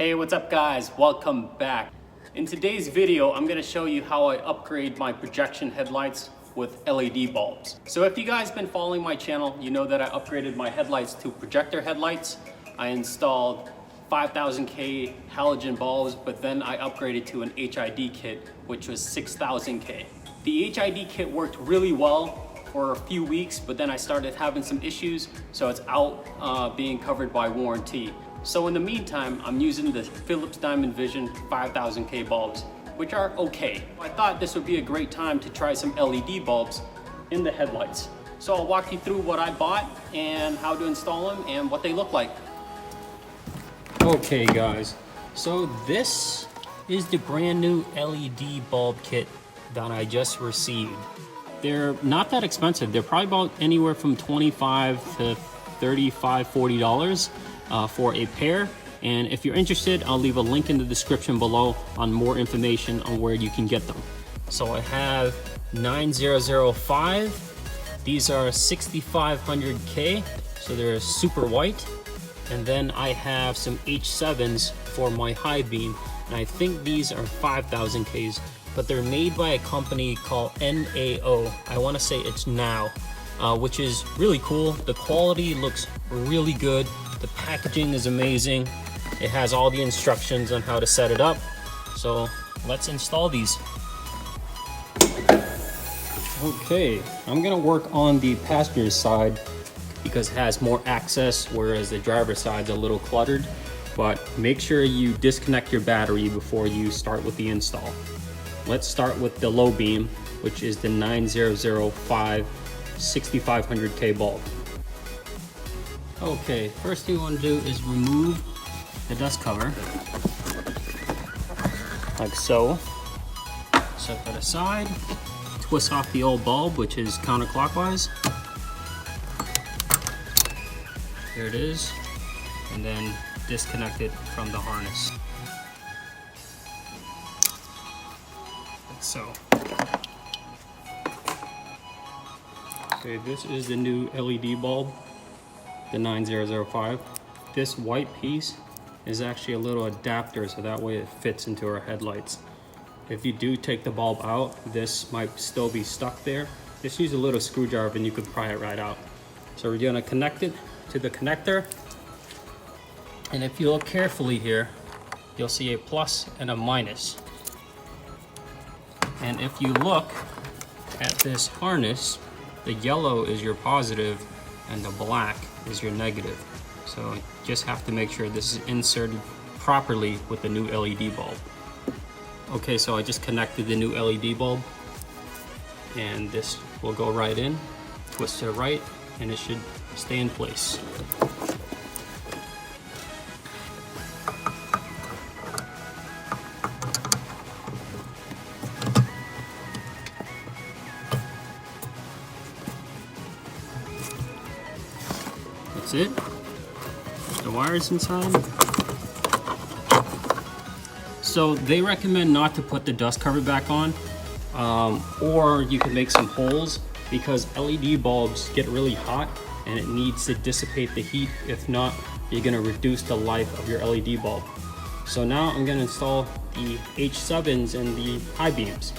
Hey, what's up guys? Welcome back. In today's video, I'm gonna show you how I upgrade my projection headlights with LED bulbs. So if you guys been following my channel, you know that I upgraded my headlights to projector headlights. I installed 5000K halogen bulbs, but then I upgraded to an HID kit, which was 6000K. The HID kit worked really well for a few weeks, but then I started having some issues, so it's out being covered by warranty. So in the meantime, I'm using the Philips Diamond Vision 5000K bulbs, which are okay. I thought this would be a great time to try some LED bulbs in the headlights. So I'll walk you through what I bought and how to install them and what they look like. Okay guys, so this is the brand new LED bulb kit that I just received. They're not that expensive. They're probably about anywhere from $25 to $35, $40 for a pair. And if you're interested, I'll leave a link in the description below on more information on where you can get them. So I have 9005. These are 6500K, so they're super white. And then I have some H7s for my high beam, and I think these are 5000Ks, but they're made by a company called NAO. I want to say it's NAO, which is really cool. The quality looks really good. The packaging is amazing. It has all the instructions on how to set it up. So let's install these. Okay, I'm gonna work on the passenger side because it has more access, whereas the driver's side's a little cluttered. But make sure you disconnect your battery before you start with the install. Let's start with the low beam, which is the 9005 6500K bulb. Okay, first thing you want to do is remove the dust cover, like so. Set that aside. Twist off the old bulb, which is counterclockwise. Here it is, and then disconnect it from the harness. Like so. Okay, this is the new LED bulb, the 9005. This white piece is actually a little adapter, so that way it fits into our headlights. If you do take the bulb out, this might still be stuck there. Just use a little screwdriver and you can pry it right out. So we're gonna connect it to the connector. And if you look carefully here, you'll see a plus and a minus. And if you look at this harness, the yellow is your positive and the black is your negative. So just have to make sure this is inserted properly with the new LED bulb. Okay, so I just connected the new LED bulb, and this will go right in, twist to the right, and it should stay in place. That's it. The wires inside. So they recommend not to put the dust cover back on, or you can make some holes, because LED bulbs get really hot and it needs to dissipate the heat. If not, you're gonna reduce the life of your LED bulb. So now I'm gonna install the H7s and the high beams.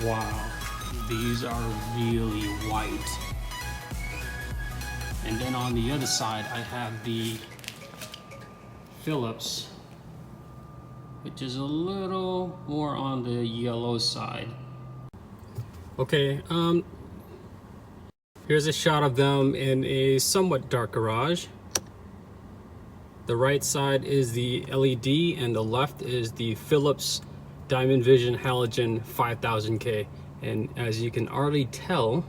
Wow, these are really white. And then on the other side, I have the Philips, which is a little more on the yellow side. Okay, here's a shot of them in a somewhat dark garage. The right side is the LED and the left is the Philips Diamond Vision Halogen 5000K. And as you can already tell,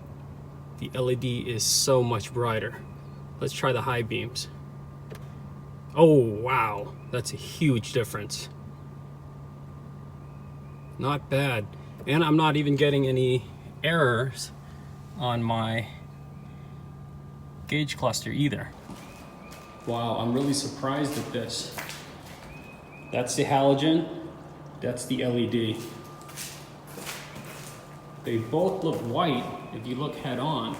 the LED is so much brighter. Let's try the high beams. Oh, wow, that's a huge difference. Not bad. And I'm not even getting any errors on my gauge cluster either. Wow, I'm really surprised at this. That's the halogen, that's the LED. They both look white if you look head on.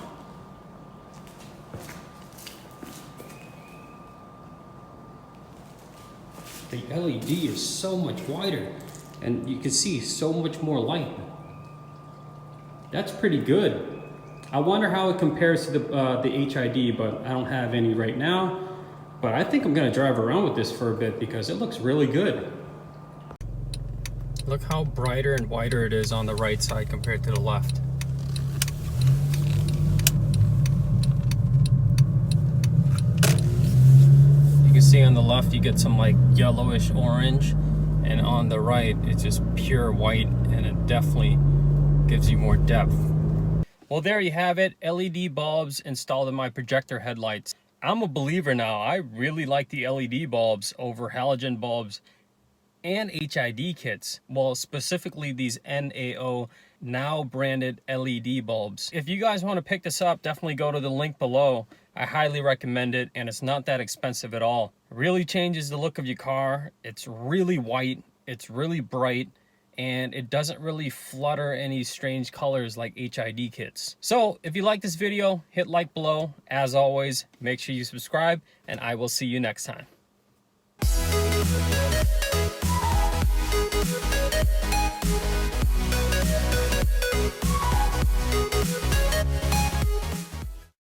The LED is so much whiter and you can see so much more light. That's pretty good. I wonder how it compares to the HID, but I don't have any right now. But I think I'm gonna drive around with this for a bit because it looks really good. Look how brighter and whiter it is on the right side compared to the left. You can see on the left you get some like yellowish orange, and on the right it's just pure white, and it definitely gives you more depth. Well, there you have it, LED bulbs installed in my projector headlights. I'm a believer now. I really like the LED bulbs over halogen bulbs and HID kits. Well, specifically these NAO branded LED bulbs. If you guys want to pick this up, definitely go to the link below. I highly recommend it, and it's not that expensive at all. It really changes the look of your car. It's really white, it's really bright, and it doesn't really flutter any strange colors like HID kits. So if you like this video, hit like below. As always, make sure you subscribe, and I will see you next time.